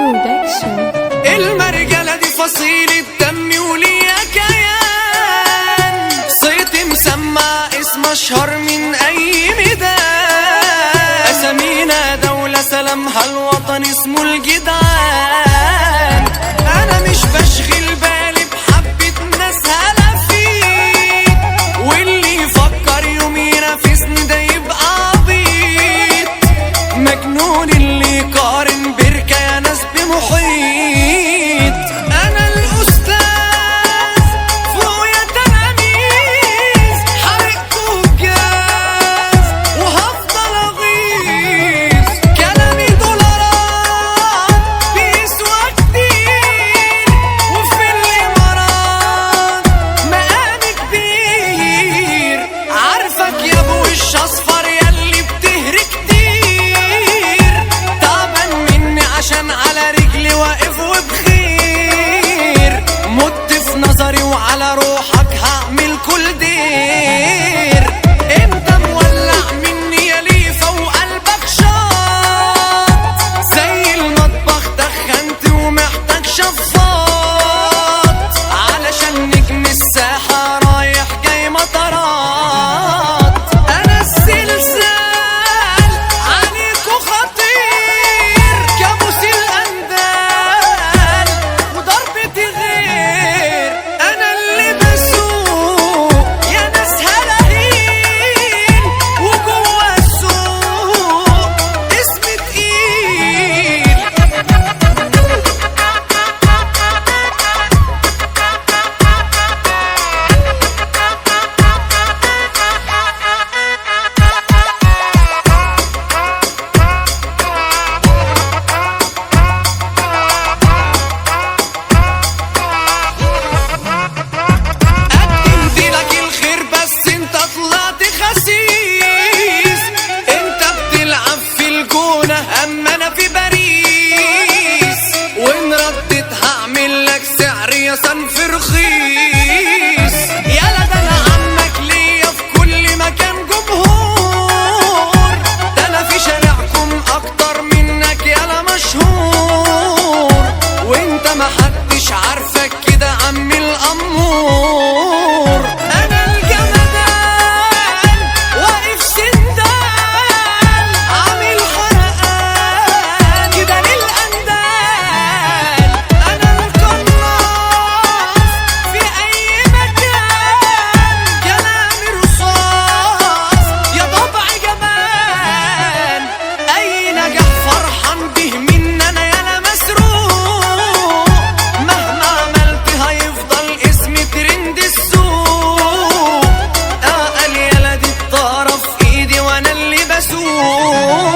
برودكشن. المرجلة دي فصيلة دمي وليا كيان، صيتي مسمع اسم اشهر من اي ميدان، اسامينا دولة سلامها الوطن اسمه الجدعان. انا مش بشغل بالي بحبة ناس هلافيت، واللي يفكر يوم ينافسني ده يبقى عبيط، مجنون اللي يقارن بركة يا ناس بمحيط. انا الاستاذ فوقيا تلاميذ، حرقته بجاز وهفضل اغيظ، كلامي دولارات بيسوى كتير، وفي الامارات مقامي كبير. عارفك يا ابو وش اصفر ياللي بتهري كتير، تعبان مني عشان على رجلي واقف وبخير، مت في نظري وعلى روحك هعمل كل دير. انت مولع مني يا ليفا وقلبك شاط، زي المطبخ دخنت ومحتاج شفاط، علشان نجم الساحة رايح جاي مطارات. انا السلسال عليكو خطير، كابوس الاندال وضربتي غير، انا اللي بسوق يا ناس هلاهين، وجوه السوق اسمي تقيل. قدمت لك الخير بس انت طلعت خسيس، انت بتلعب في الجونة اما انا في باريس، وان ردت هعمل لك سعر يا صنف رخيص. يالا ده انا عمك ليا في كل مكان جمهور، ده انا في شارعكم اكتر منك يالا مشهور، وانت محدش عارفك كده عم الامور. انا الجمدان واقف سندان، عامل حرقان كده للاندال، انا القناص في اي مكان، كلامي رصاص يا طبع جمال، اي نجاح فرحان به من انا يالا مسروق، مهما عملت هيفضل اسمي ترند السوق، قال يالا دي الطارة في ايدي وانا اللي بسوق.